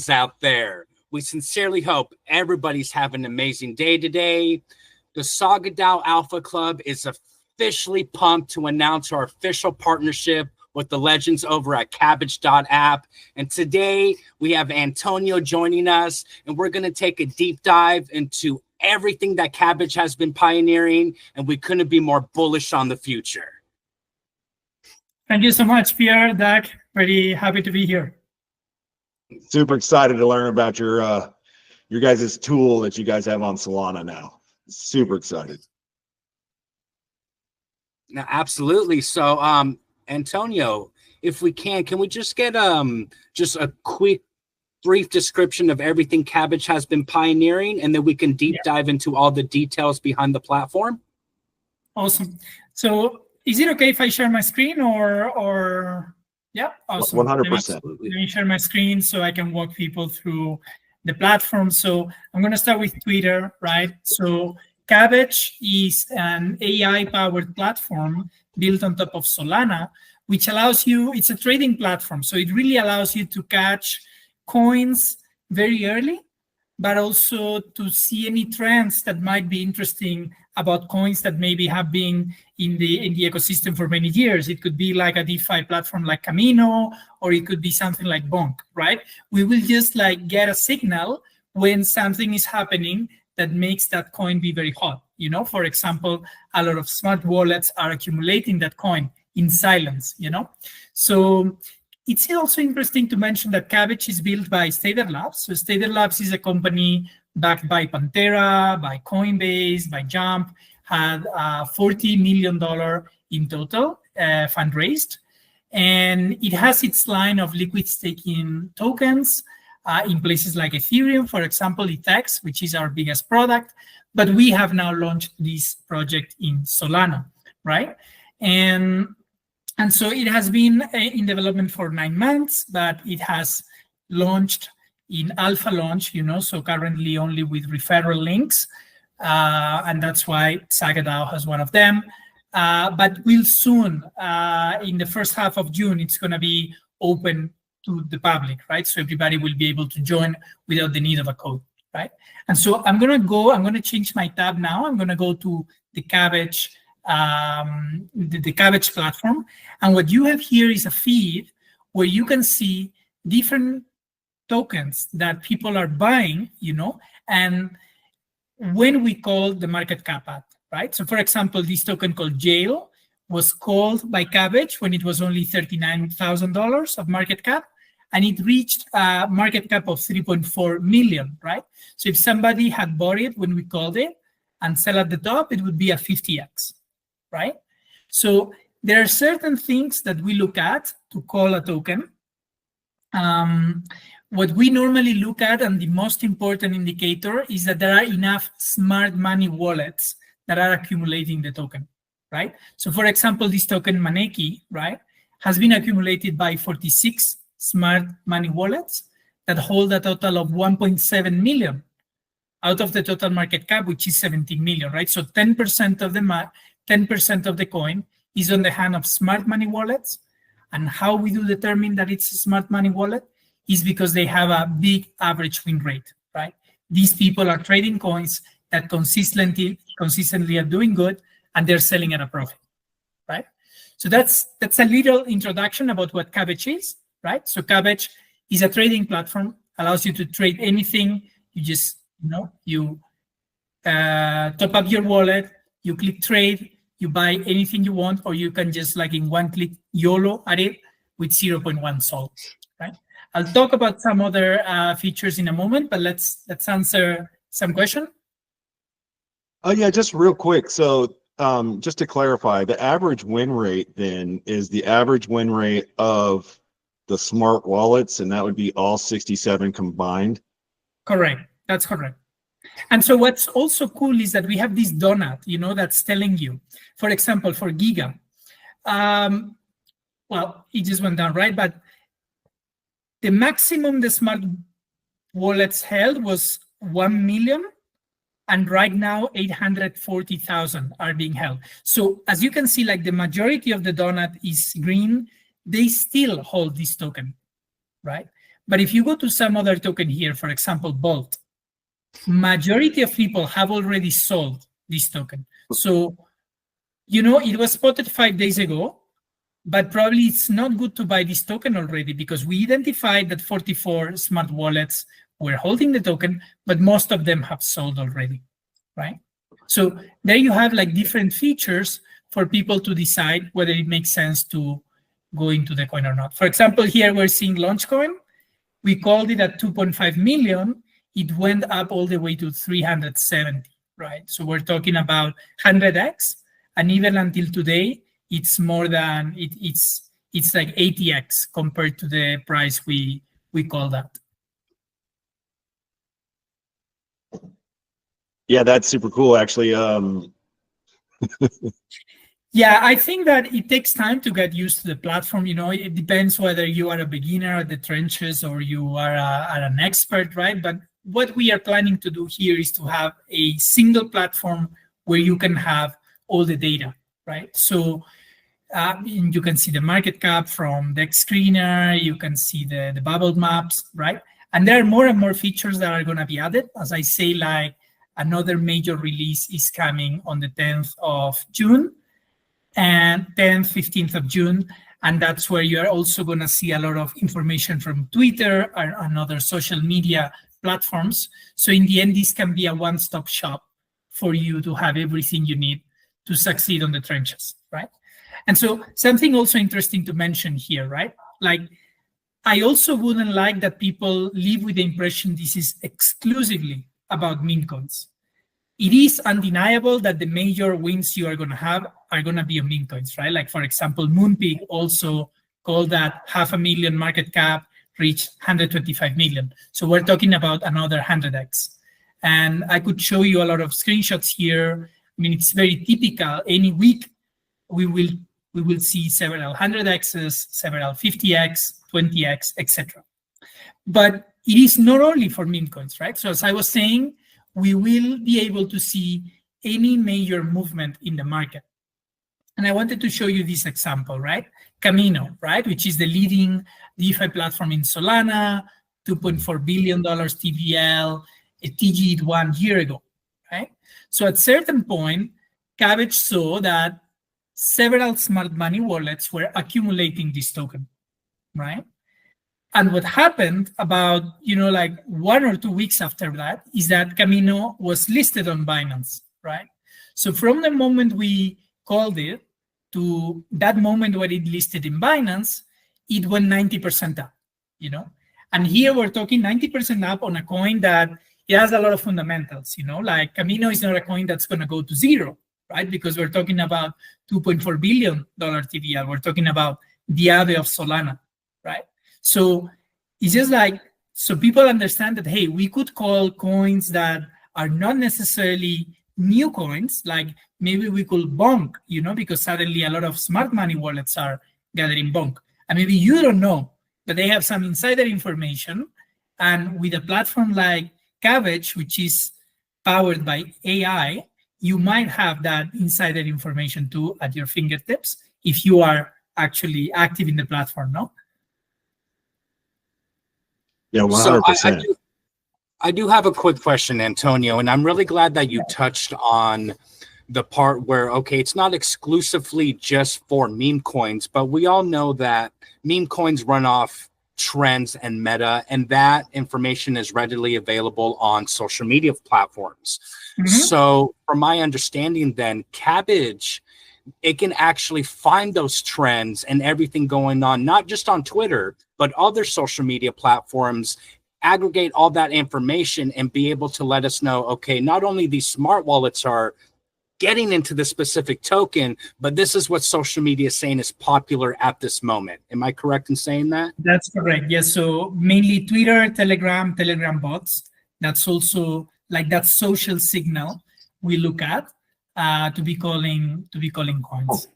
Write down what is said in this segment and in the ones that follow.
out there. We sincerely hope everybody's having an amazing day today. The SAGA DAO Alpha Club is officially pumped to announce our official partnership with the legends over at Cabbage Dot App. And today we have Antonio joining us, and we're going to take a deep dive into everything that Cabbage has been pioneering, and we couldn't be more bullish on the future. Thank you so much, Pierre, Doug. Very happy to be here. Super excited to learn about your guys' tool that you guys have on Solana now. Super excited. Now, absolutely. So, Antonio, if we can we just get just a quick, brief description of everything Cabbage has been pioneering, and then we can deep dive into all the details behind the platform? Awesome. So, is it okay if I share my screen or? Yeah, awesome. 100%. Let me share my screen so I can walk people through the platform. So I'm going to start with Twitter, right? So Cabbage is an AI-powered platform built on top of Solana, which allows you, it's a trading platform. So it really allows you to catch coins very early, but also to see any trends that might be interesting about coins that maybe have been in the ecosystem for many years. It could be like a DeFi platform like Camino, or it could be something like Bonk, right? We will just like get a signal when something is happening that makes that coin be very hot. You know, for example, a lot of smart wallets are accumulating that coin in silence, you know? So it's also interesting to mention that Cabbage is built by Stader Labs. So Stader Labs is a company backed by Pantera, by Coinbase, by Jump, had $40 million in total fundraised. And it has its line of liquid staking tokens in places like Ethereum, for example, ETH, which is our biggest product. But we have now launched this project in Solana, right? And so it has been in development for 9 months, but it has launched in alpha launch, you know, so currently only with referral links. And that's why SAGA DAO has one of them. But we'll soon, in the first half of June, it's going to be open to the public, right? So everybody will be able to join without the need of a code, right? And so I'm going to change my tab now. I'm going to go to the Cabbage, the Cabbage platform. And what you have here is a feed where you can see different tokens that people are buying, you know, and when we call the market cap at, right? So for example, this token called Jail was called by Cabbage when it was only $39,000 of market cap, and it reached a market cap of 3.4 million, right? So if somebody had bought it when we called it and sell at the top, it would be a 50x, right? So there are certain things that we look at to call a token. What we normally look at, and the most important indicator, is that there are enough smart money wallets that are accumulating the token, right? So for example, this token Maneki, right, has been accumulated by 46 smart money wallets that hold a total of 1.7 million out of the total market cap, which is 17 million, right? So 10% of the 10% of the coin is on the hand of smart money wallets. And how we do determine that it's a smart money wallet is because they have a big average win rate, right? These people are trading coins that consistently are doing good, and they're selling at a profit, right? So that's a little introduction about what Cabbage is, right? So Cabbage is a trading platform, allows you to trade anything. You just, you know, you top up your wallet, you click trade, you buy anything you want, or you can just like in one click YOLO at it with 0.1 SOL, right? I'll talk about some other features in a moment, but let's answer some question. Oh yeah, just real quick. So just to clarify, the average win rate then is the average win rate of the smart wallets, and that would be all 67 combined? Correct. That's correct. And so what's also cool is that we have this donut, you know, that's telling you, for example, for Giga, well, it just went down, right? But the maximum the smart wallets held was 1 million, and right now 840,000 are being held. So as you can see, like the majority of the donut is green, they still hold this token, right? But if you go to some other token here, for example, Bolt, majority of people have already sold this token. So, it was spotted 5 days ago, but probably it's not good to buy this token already because we identified that 44 smart wallets were holding the token, but most of them have sold already, right? So there you have like different features for people to decide whether it makes sense to go into the coin or not. For example, here we're seeing Launchcoin. We called it at 2.5 million. It went up all the way to 370, right? So we're talking about 100x, and even until today, it's more than it's like 80x compared to the price we call that. Yeah, that's super cool, actually. Yeah, I think that it takes time to get used to the platform. It depends whether you are a beginner at the trenches or you are an expert, right? But what we are planning to do here is to have a single platform where you can have all the data, right? So you can see the market cap from the screener, you can see the bubble maps, right? And there are more and more features that are going to be added. As I say, like another major release is coming on the 10th of June and 10th, 15th of June. And that's where you're also going to see a lot of information from Twitter and other social media platforms. So in the end, this can be a one-stop shop for you to have everything you need to succeed on the trenches, right? And so something also interesting to mention here, right? Like, I also wouldn't like that people live with the impression this is exclusively about meme coins. It is undeniable that the major wins you are going to have are going to be on meme coins, right? Like, for example, Moonpig also called that 500,000 market cap, reached 125 million. So we're talking about another 100x. And I could show you a lot of screenshots here. I mean, it's very typical. Any week, we will see several 100x's, several 50x, 20x, etc. But it is not only for meme coins, right? So as I was saying, we will be able to see any major movement in the market. And I wanted to show you this example, right? Camino, right? Which is the leading DeFi platform in Solana, $2.4 billion TVL, it TG'd 1 year ago, right? So at certain point, Cabbage saw that several smart money wallets were accumulating this token, right? And what happened about, like 1 or 2 weeks after that is that Camino was listed on Binance, right? So from the moment we called it to that moment when it listed in Binance, it went 90% up, And here we're talking 90% up on a coin that it has a lot of fundamentals, like Camino is not a coin that's going to go to zero, right? Because we're talking about $2.4 billion TVL. We're talking about the Aave of Solana, right? So it's just like, so people understand that, hey, we could call coins that are not necessarily new coins, like maybe we could bonk, because suddenly a lot of smart money wallets are gathering bonk. And maybe you don't know, but they have some insider information. And with a platform like Cabbage, which is powered by AI, you might have that insider information too at your fingertips if you are actually active in the platform, no? Yeah, 100%. So I do have a quick question, Antonio, and I'm really glad that you touched on the part where, okay, it's not exclusively just for meme coins, but we all know that meme coins run off trends and meta, and that information is readily available on social media platforms. Mm-hmm. So from my understanding then, Cabbage, it can actually find those trends and everything going on, not just on Twitter, but other social media platforms, aggregate all that information and be able to let us know, okay, not only these smart wallets are getting into the specific token, but this is what social media is saying is popular at this moment. Am I correct in saying that? That's correct. Yes. So mainly Twitter, Telegram bots. That's also like that social signal we look at to be calling coins.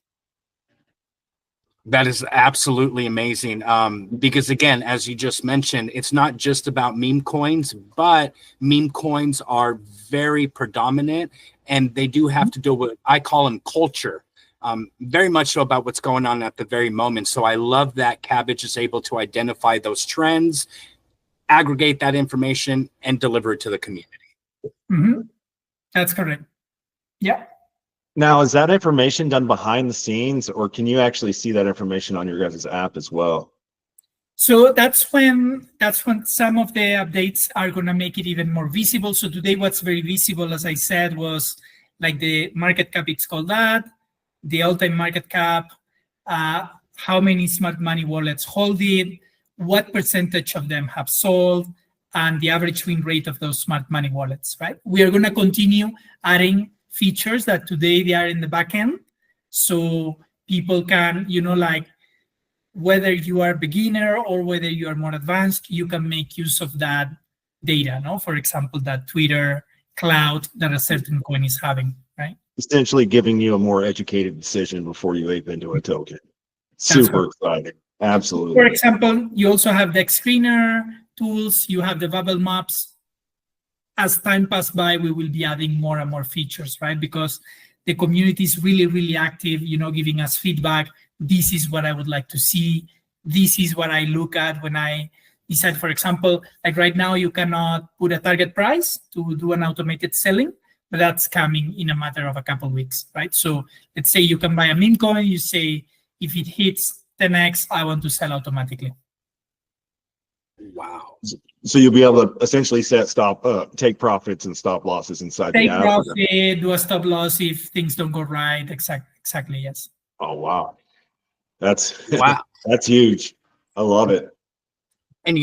That is absolutely amazing. Because again, as you just mentioned, it's not just about meme coins, but meme coins are very predominant and they do have to do with, I call them culture, very much so about what's going on at the very moment. So I love that Cabbage is able to identify those trends, aggregate that information and deliver it to the community. Mm-hmm. That's correct. Yeah. Now, is that information done behind the scenes, or can you actually see that information on your guys' app as well? So that's when some of the updates are going to make it even more visible. So today, what's very visible, as I said, was like the market cap, it's called that, the all-time market cap, how many smart money wallets hold it, what percentage of them have sold, and the average win rate of those smart money wallets, right? We are going to continue adding features that today they are in the back end. So people can, like whether you are beginner or whether you are more advanced, you can make use of that data, no? For example, that Twitter cloud that a certain coin is having, right? Essentially giving you a more educated decision before you leap into a token. Super exciting. Absolutely. For example, you also have the screener tools, you have the bubble maps. As time passes by, we will be adding more and more features, right? Because the community is really, really active, giving us feedback. This is what I would like to see. This is what I look at when I decide, for example, like right now, you cannot put a target price to do an automated selling, but that's coming in a matter of a couple of weeks, right? So let's say you can buy a meme coin. You say, if it hits 10x, I want to sell automatically. Wow. So you'll be able to essentially take profits and stop losses inside the app. Take profit, do a stop loss if things don't go right. Exactly, yes. Oh, wow. That's wow. That's huge. I love it. And,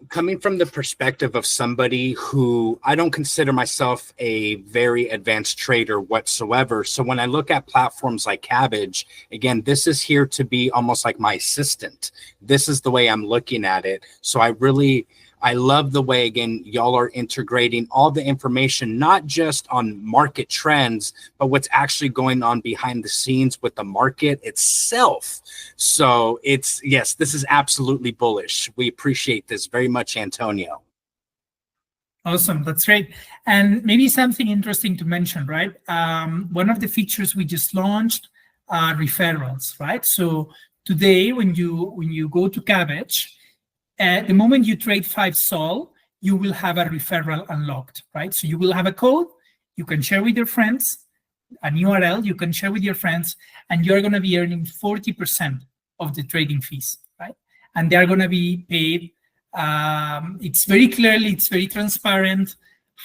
coming from the perspective of somebody who I don't consider myself a very advanced trader whatsoever. So when I look at platforms like Cabbage, again, this is here to be almost like my assistant. This is the way I'm looking at it. So I love the way, again, y'all are integrating all the information, not just on market trends, but what's actually going on behind the scenes with the market itself. So yes, this is absolutely bullish. We appreciate this very much, Antonio. Awesome. That's great. And maybe something interesting to mention, right? One of the features we just launched are referrals, right? So today, when you go to Cabbage, the moment you trade 5 SOL, you will have a referral unlocked, right? So you will have a code you can share with your friends, an URL you can share with your friends, and you're going to be earning 40% of the trading fees, right? And they're going to be paid. It's very transparent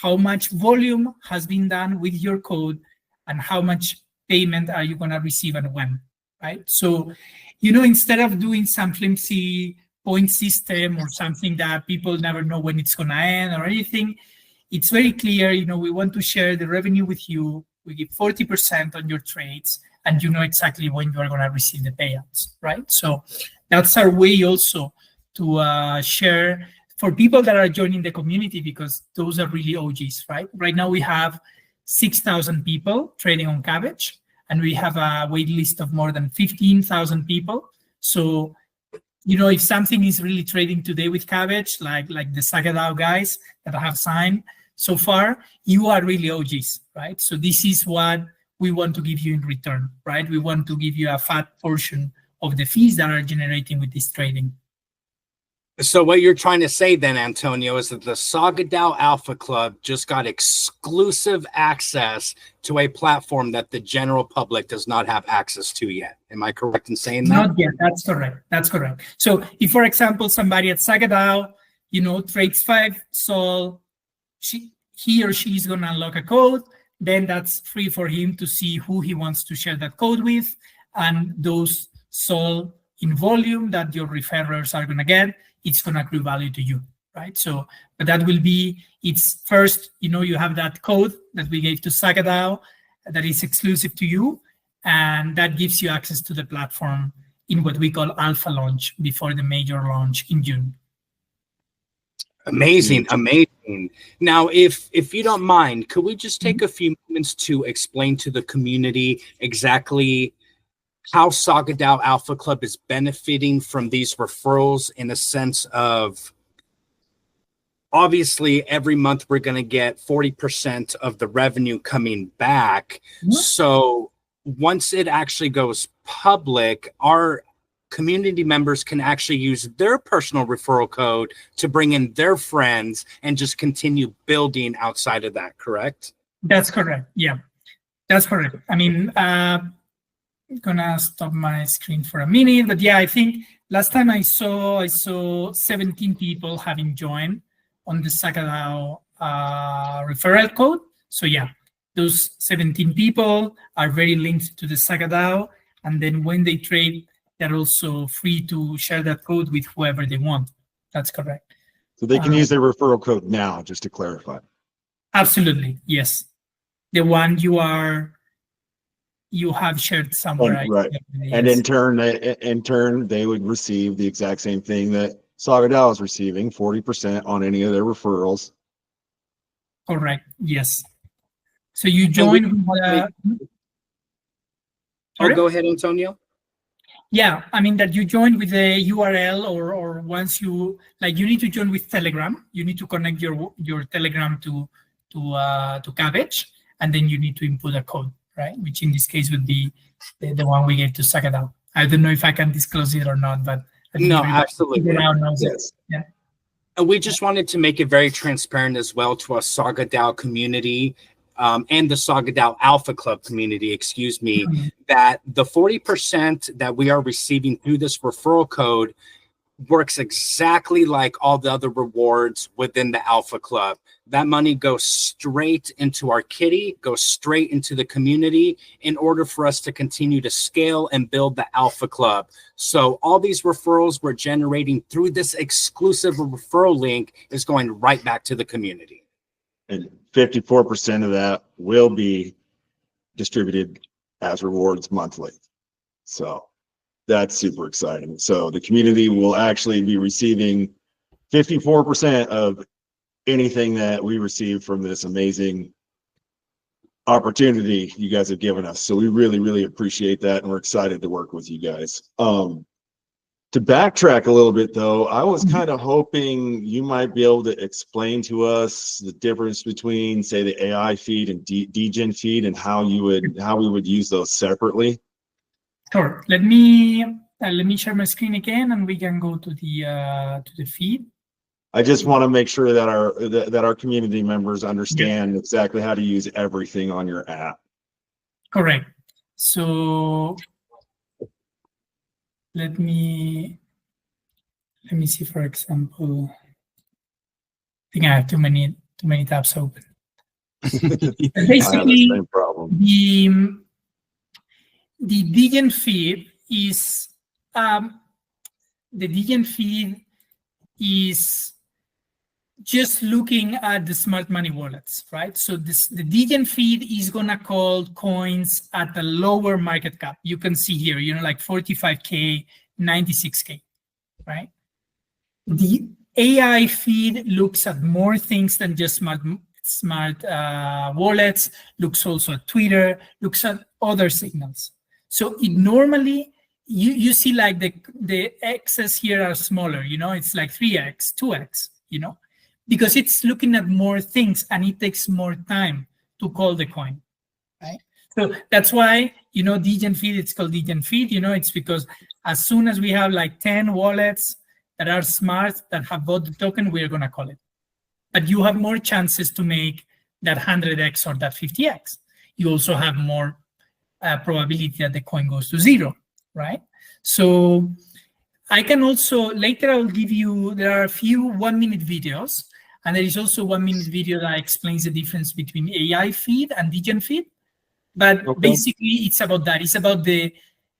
how much volume has been done with your code and how much payment are you going to receive and when, right? So, instead of doing some flimsy point system or something that people never know when it's going to end or anything, it's very clear. We want to share the revenue with you. We give 40% on your trades, and you know exactly when you are going to receive the payouts, right? So that's our way also to share for people that are joining the community, because those are really OGs, right? Right now we have 6,000 people trading on Cabbage, and we have a wait list of more than 15,000 people. So if something is really trading today with Cabbage, like the SAGA DAO guys that I have signed so far, you are really OGs, right? So this is what we want to give you in return, right? We want to give you a fat portion of the fees that are generating with this trading. So what you're trying to say then, Antonio, is that the SAGA DAO Alpha Club just got exclusive access to a platform that the general public does not have access to yet. Am I correct in saying that? Not yet. That's correct. That's correct. So if, for example, somebody at SAGA DAO, trades 5 SOL, he or she is going to unlock a code, then that's free for him to see who he wants to share that code with, and those SOL in volume that your referrers are going to get, it's going to accrue value to you, right? So, but that will be, it's first, you have that code that we gave to SAGA DAO that is exclusive to you, and that gives you access to the platform in what we call alpha launch before the major launch in June. Amazing. Now, if you don't mind, could we just take a few moments to explain to the community exactly how SAGA DAO Alpha Club is benefiting from these referrals, in a sense of, obviously, every month we're going to get 40% of the revenue coming back. So once it actually goes public, community members can actually use their personal referral code to bring in their friends and just continue building outside of that, correct? That's correct. Yeah, that's correct. I mean, I'm gonna stop my screen for a minute, but yeah, I think last time I saw 17 people having joined on the SAGA DAO referral code. So yeah, those 17 people are very linked to the SAGA DAO, and then when they trade, they're also free to share that code with whoever they want. That's correct. So they can use their referral code now, just to clarify. Absolutely, yes. The one you have shared somewhere. Right. And in turn, they would receive the exact same thing that SAGA DAO is receiving, 40% on any of their referrals. Correct. Yes. So you join with go ahead, Antonio. Yeah, I mean that you join with the URL or once you you need to join with Telegram. You need to connect your Telegram to Cabbage, and then you need to input a code, right? Which in this case would be the one we gave to SAGA DAO. I don't know if I can disclose it or not, but no, absolutely. Yes. Yeah. And we just wanted to make it very transparent as well to our SAGA DAO community and the SAGA DAO Alpha Club community, excuse me, that the 40% that we are receiving through this referral code works exactly like all the other rewards within the Alpha Club. That money goes straight into our kitty, goes straight into the community in order for us to continue to scale and build the Alpha Club. So all these referrals we're generating through this exclusive referral link is going right back to the community. And 54% of that will be distributed as rewards monthly. So that's super exciting. So the community will actually be receiving 54% of anything that we receive from this amazing opportunity you guys have given us. So we really, really appreciate that, and we're excited to work with you guys. To backtrack a little bit, though, I was kind of hoping you might be able to explain to us the difference between, say, the AI feed and degen feed, and how we would use those separately. Sure. Let me share my screen again, and we can go to the feed. I just want to make sure that our community members understand exactly how to use everything on your app. Correct. So let me see, for example. I think I have too many tabs open. Basically, same problem. The degen feed is just looking at the smart money wallets, right? So the degen feed is gonna call coins at a lower market cap. You can see here, like 45K, 96K, right? The AI feed looks at more things than just smart wallets, looks also at Twitter, looks at other signals. So it normally, you see like the X's here are smaller, it's like 3X, 2X, because it's looking at more things and it takes more time to call the coin, right? So that's why, degen feed, it's called degen feed, it's because as soon as we have like 10 wallets that are smart, that have bought the token, we're gonna call it. But you have more chances to make that 100X or that 50X. You also have more probability that the coin goes to zero, right? So I can also, later I'll give you, there are a few 1-minute videos, and there is also 1-minute video that explains the difference between AI feed and degen feed. But basically it's about that. It's about the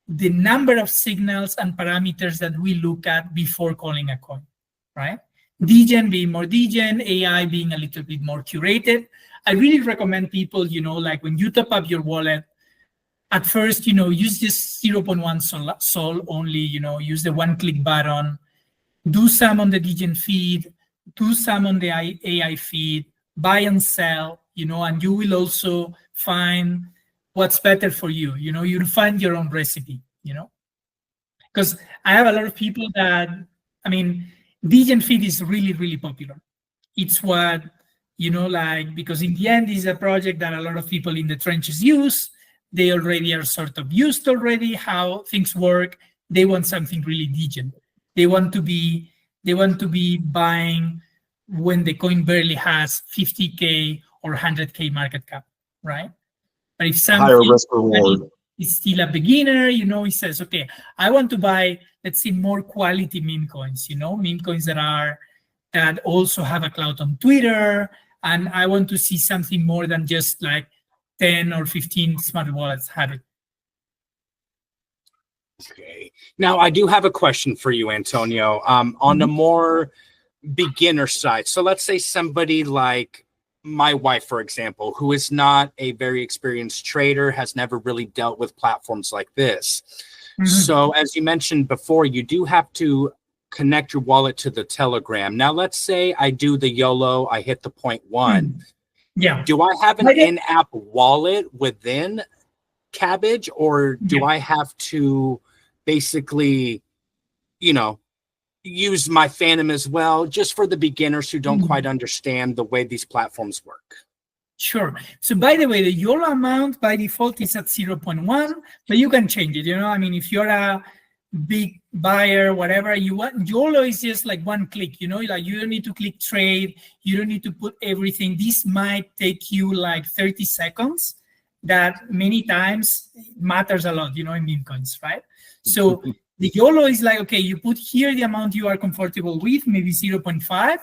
number of signals and parameters that we look at before calling a coin, right? Degen being more degen, AI being a little bit more curated. I really recommend people, like when you top up your wallet, at first, use this 0.1 sol only, use the 1-click button, do some on the degen feed, do some on the AI feed, buy and sell, and you will also find what's better for you. You'll find your own recipe, because I have a lot of people that, degen feed is really, really popular. It's what, because in the end, it's a project that a lot of people in the trenches use. They already are sort of used already how things work. they want something really degen. They want to be buying when the coin barely has 50K or 100K market cap, right? But if Higher something risk reward. is still a beginner, he says, okay, I want to buy, let's say, more quality meme coins, meme coins that also have a clout on Twitter, and I want to see something more than just like 10 or 15 smart wallets have it. Okay. Now, I do have a question for you, Antonio. On the more beginner side, so let's say somebody like my wife, for example, who is not a very experienced trader, has never really dealt with platforms like this. So as you mentioned before, you do have to connect your wallet to the Telegram. Now, let's say I do the YOLO, I hit the 0.1. Yeah. Do I have an in-app wallet within Cabbage, or do I have to basically, use my Phantom as well, just for the beginners who don't quite understand the way these platforms work? Sure. So by the way, the YOLO amount by default is at 0.1, but you can change it. If you're a big buyer, whatever you want, YOLO is just like one click, like you don't need to click trade. You don't need to put everything. This might take you like 30 seconds. That many times matters a lot, in meme coins, right? So the YOLO is like, okay, you put here the amount you are comfortable with, maybe 0.5,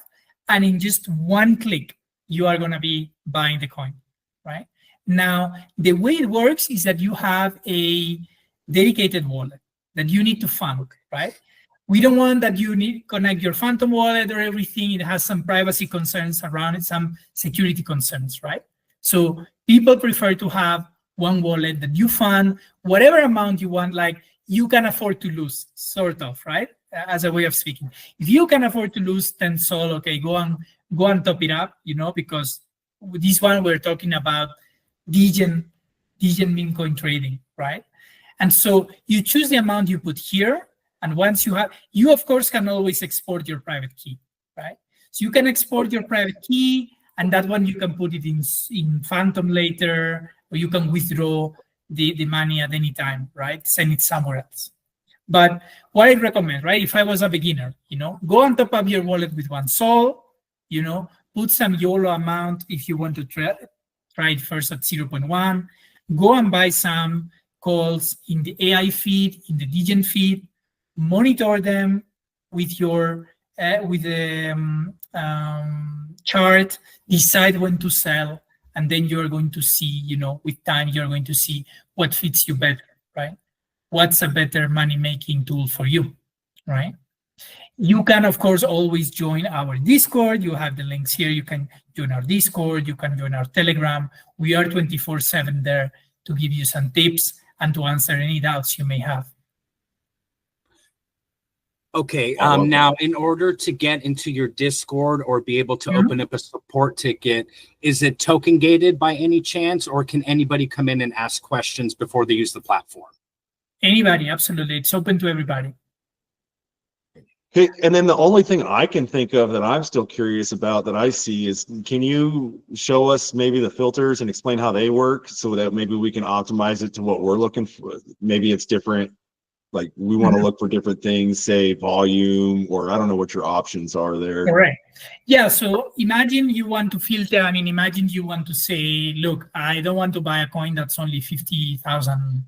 and in just one click, you are going to be buying the coin, right? Now, the way it works is that you have a dedicated wallet that you need to fund, right? We don't want that you need to connect your Phantom wallet or everything. It has some privacy concerns around it, some security concerns, right? So people prefer to have one wallet that you fund whatever amount you want, like you can afford to lose, sort of, right? As a way of speaking. If you can afford to lose 10 sol, okay, go on top it up, because this one we're talking about degen meme coin trading, right? And so you choose the amount you put here, and once you of course can always export your private key, right? So you can export your private key, and that one you can put it in Phantom later, or you can withdraw the money at any time, right? Send it somewhere else. But what I recommend, right? If I was a beginner, go on top of your wallet with 1 sol, put some YOLO amount if you want to try it first at 0.1. Go and buy some calls in the AI feed, in the degen feed, monitor them with your chart, decide when to sell, and then you're going to see, with time, you're going to see what fits you better, right? What's a better money-making tool for you, right? You can, of course, always join our Discord. You have the links here. You can join our Discord. You can join our Telegram. We are 24/7 there to give you some tips and to answer any doubts you may have. Okay, now in order to get into your Discord or be able to open up a support ticket, is it token gated by any chance, or can anybody come in and ask questions before they use the platform? Anybody, absolutely. It's open to everybody. Okay, and then the only thing I can think of that I'm still curious about that I see is, can you show us maybe the filters and explain how they work so that maybe we can optimize it to what we're looking for? Maybe it's different. Like we want to look for different things, say volume, or I don't know what your options are there. Correct. Yeah, so imagine you want to filter. Imagine you want to say, look, I don't want to buy a coin that's only 50,000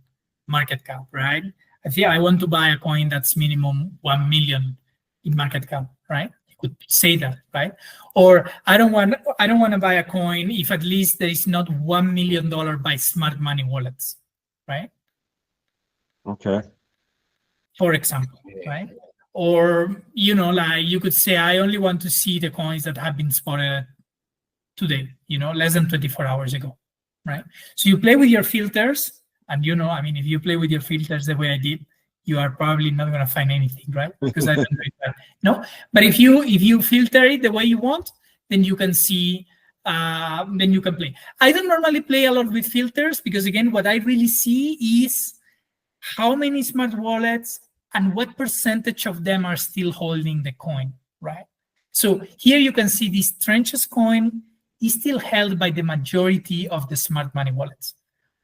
market cap, right? I want to buy a coin that's minimum 1 million in market cap, right? You could say that, right? Or I don't want to buy a coin if at least there is not $1 million by smart money wallets, right? Okay. For example, right? Or, like you could say, I only want to see the coins that have been spotted today, less than 24 hours ago, right? So you play with your filters, and if you play with your filters the way I did, you are probably not going to find anything, right? Because I don't do that. No, but if you filter it the way you want, then you can see, then you can play. I don't normally play a lot with filters because, again, what I really see is how many smart wallets and what percentage of them are still holding the coin, right? So here you can see this Trenches coin is still held by the majority of the smart money wallets.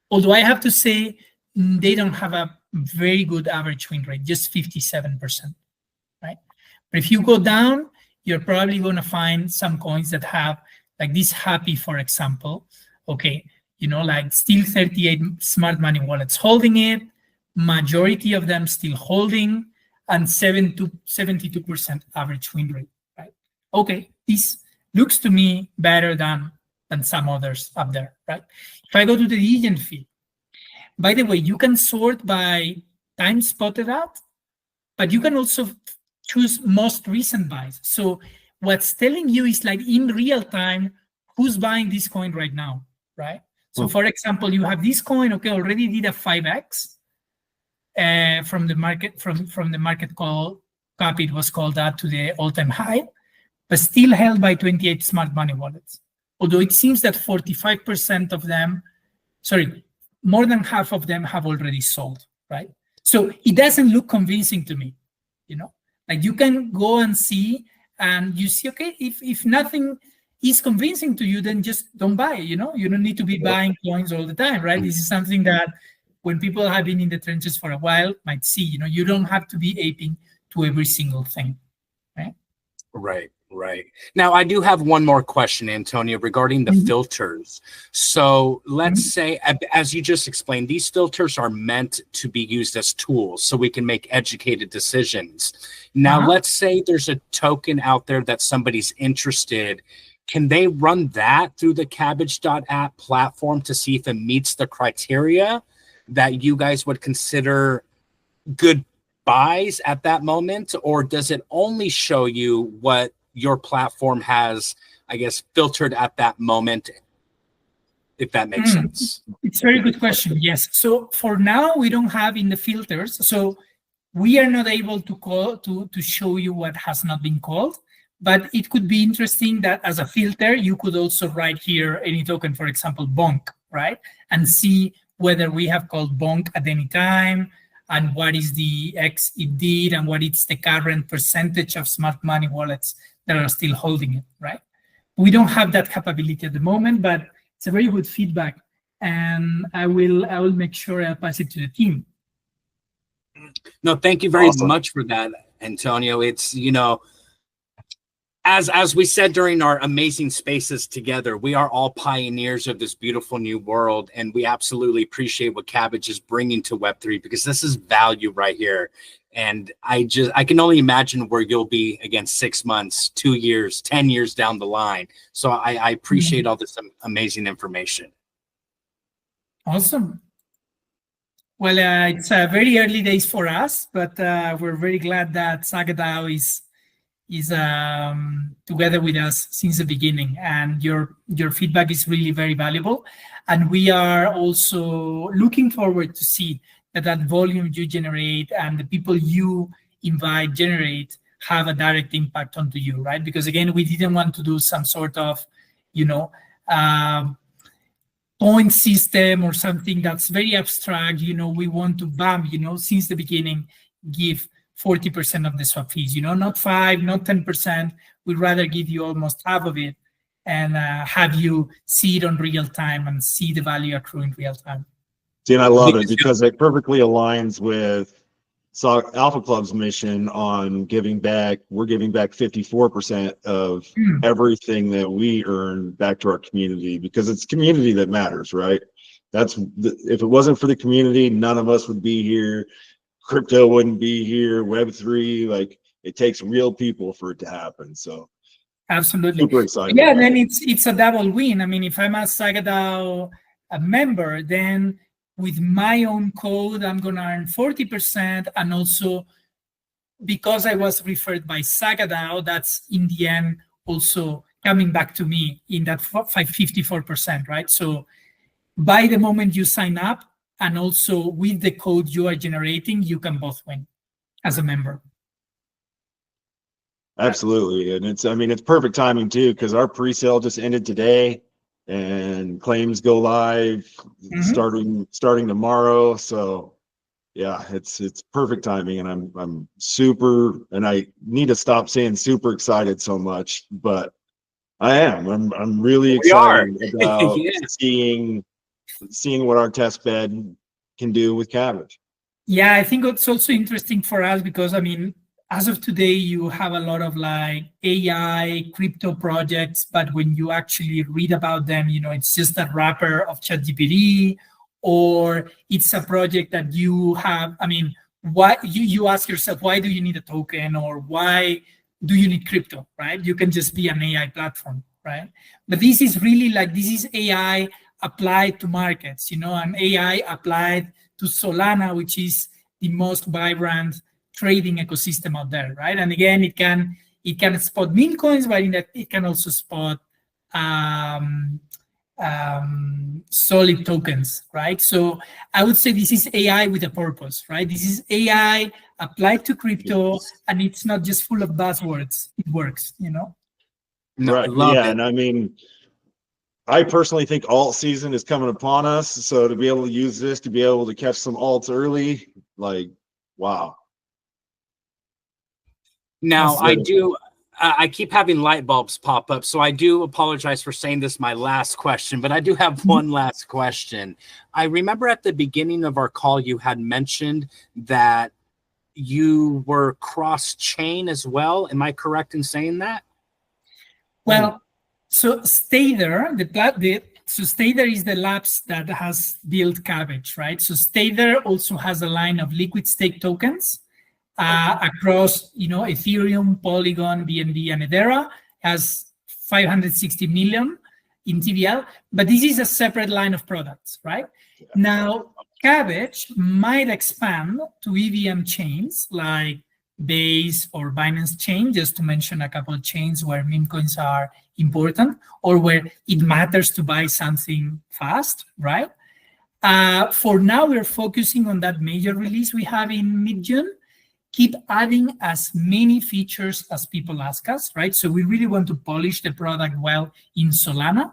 Although I have to say, they don't have a very good average win rate, just 57%, right? But if you go down, you're probably going to find some coins that have, like this Happy, for example, okay, you know, like still 38 smart money wallets holding it, majority of them still holding, and 72% average win rate, right? Okay, this looks to me better than some others up there, right? If I go to the Degen feed, by the way, you can sort by time spotted out, but you can also choose most recent buys. So what's telling you is like in real time, who's buying this coin right now, right? So for example, you have this coin, okay, already did a 5x from the market call cap, it was called up to the all-time high, but still held by 28 smart money wallets. Although it seems that 45% of them, more than half of them have already sold, right? So it doesn't look convincing to me, you know? Like you can go and see, and you see, okay, if nothing is convincing to you, then just don't buy, you know? You don't need to be buying coins all the time, right? This is something that when people have been in the trenches for a while might see, you know, you don't have to be aping to every single thing, right? Right. Now, I do have one more question, Antonio, regarding the filters. So let's say, as you just explained, these filters are meant to be used as tools so we can make educated decisions. Now, let's say there's a token out there that somebody's interested. Can they run that through the Cabbage Dot App platform to see if it meets the criteria that you guys would consider good buys at that moment? Or does it only show you what your platform has, I guess, filtered at that moment, if that makes sense? It's a very good question. Yes. So for now, we don't have in the filters. So we are not able to show you what has not been called, but it could be interesting that as a filter, you could also write here any token, for example, bonk, right? And see whether we have called bonk at any time, and what is the X it did, and what is the current percentage of smart money wallets that are still holding it, right? We don't have that capability at the moment, but it's a very good feedback, and I will make sure I'll pass it to the team. No, thank you very much for that, Antonio. It's, you know, as we said during our amazing spaces together, we are all pioneers of this beautiful new world, and we absolutely appreciate what Cabbage is bringing to Web3, because this is value right here. And I can only imagine where you'll be again 6 months, 2 years, 10 years down the line. So I appreciate all this amazing information. Awesome. Well, it's very early days for us, but we're very glad that SAGA DAO is together with us since the beginning, and your feedback is really very valuable. And we are also looking forward to see that volume you generate and the people you invite generate have a direct impact onto you, right? Because again, we didn't want to do some sort of, you know, point system or something that's very abstract. You know, we want to, you know, since the beginning, give 40% of the swap fees, you know, not 5, not 10%. We'd rather give you almost half of it and have you see it on real time and see the value accrue in real time. See, and I love it because it perfectly aligns with Alpha Club's mission on giving back. We're giving back 54% of everything that we earn back to our community, because it's community that matters, right? If it wasn't for the community, none of us would be here. Crypto wouldn't be here. Web3, like, it takes real people for it to happen. So absolutely, super excited. Yeah, then it's a double win. I mean, if I'm a SAGA DAO a member, then with my own code, I'm gonna earn 40%, and also because I was referred by SAGA DAO, that's in the end also coming back to me in that 54%, right? So by the moment you sign up, and also with the code you are generating, you can both win as a member. Absolutely. And it's perfect timing too, because our pre-sale just ended today and claims go live starting tomorrow. So yeah, it's perfect timing, and I'm super, and I need to stop saying super excited so much, but I am. I'm really excited about seeing what our test bed can do with Cabbage. Yeah, I think it's also interesting for us because, I mean, as of today, you have a lot of like AI crypto projects, but when you actually read about them, it's just a wrapper of ChatGPT, or it's a project that you have. I mean, why you ask yourself, why do you need a token, or why do you need crypto, right? You can just be an AI platform, right? But this is really like, this is AI applied to markets, and AI applied to Solana, which is the most vibrant trading ecosystem out there, right? And again, it can spot meme coins, but in that it can also spot solid tokens, right? So I would say this is AI with a purpose, right? This is AI applied to crypto, and it's not just full of buzzwords. It works, No, Right. I love Yeah, it. and I mean, I personally think alt season is coming upon us. So to be able to use this, to be able to catch some alts early, like, wow. Now, That's I keep having light bulbs pop up, so I do apologize for saying this my last question, but I do have one last question. I remember at the beginning of our call, you had mentioned that you were cross-chain as well. Am I correct in saying that? Well, so Stay There, so Stay There is the labs that has built Cabbage, right? So Stay There also has a line of liquid stake tokens across, Ethereum, Polygon, BNB, and Ethera. Has 560 million in TVL, but this is a separate line of products, right? Yeah. Now, Cabbage might expand to EVM chains like Base or Binance Chain, just to mention a couple of chains where meme coins are important, or where it matters to buy something fast, right? For now, we're focusing on that major release we have in mid-June. Keep adding as many features as people ask us, right? So we really want to polish the product well in Solana.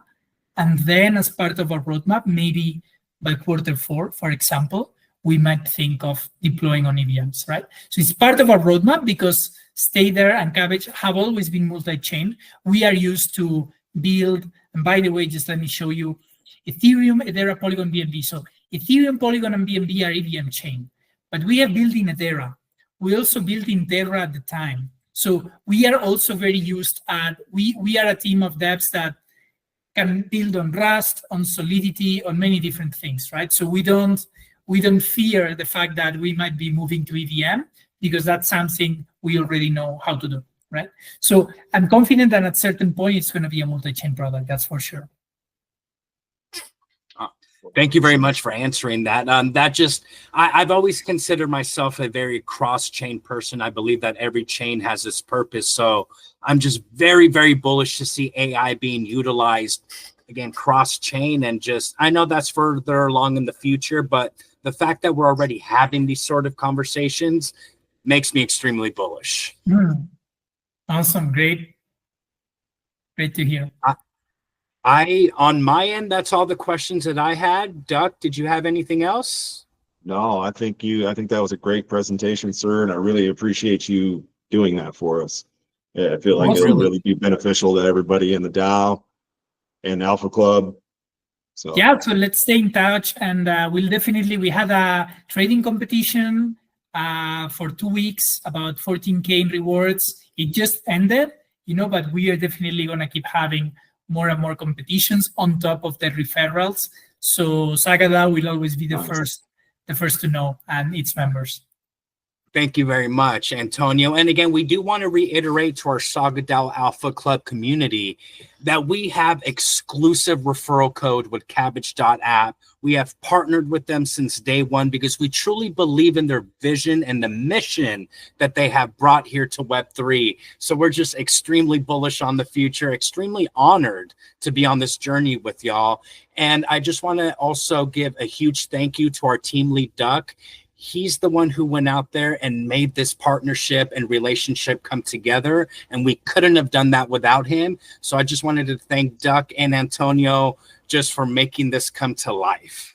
And then as part of our roadmap, maybe by Q4, for example, we might think of deploying on EVMs, right? So it's part of our roadmap because Stay There and Cabbage have always been multi-chain. We are used to build, and by the way, just let me show you, Ethereum, Ethera, Polygon, BNB. So Ethereum, Polygon, and BNB are EVM chain, but we have built in Ethera. We also built in Terra at the time. So we are also very used at, we are a team of devs that can build on Rust, on Solidity, on many different things, right? So we don't fear the fact that we might be moving to EVM because that's something we already know how to do, right? So I'm confident that at a certain point, it's going to be a multi-chain product, that's for sure. Thank you very much for answering that. I've always considered myself a very cross-chain person. I believe that every chain has its purpose. So I'm just very, very bullish to see AI being utilized, again, cross-chain. And I know that's further along in the future, but the fact that we're already having these sort of conversations makes me extremely bullish. Awesome. Great to hear. On my end, that's all the questions that I had. Duck, did you have anything else? No, I think that was a great presentation, sir, and I really appreciate you doing that for us. Yeah, I feel like it'll really be beneficial to everybody in the DAO and Alpha Club. So yeah, so let's stay in touch, and we had a trading competition for 2 weeks, about 14K in rewards. It just ended, but we are definitely gonna keep having more and more competitions on top of the referrals. So SAGA DAO will always be the first to know, and its members. Thank you very much, Antonio. And again, we do want to reiterate to our SAGA DAO Alpha Club community that we have exclusive referral code with Cabbage Dot App. We have partnered with them since day one because we truly believe in their vision and the mission that they have brought here to Web3. So we're just extremely bullish on the future, extremely honored to be on this journey with y'all. And I just want to also give a huge thank you to our team lead, Duck. He's the one who went out there and made this partnership and relationship come together, and we couldn't have done that without him. So I just wanted to thank Duck and Antonio just for making this come to life.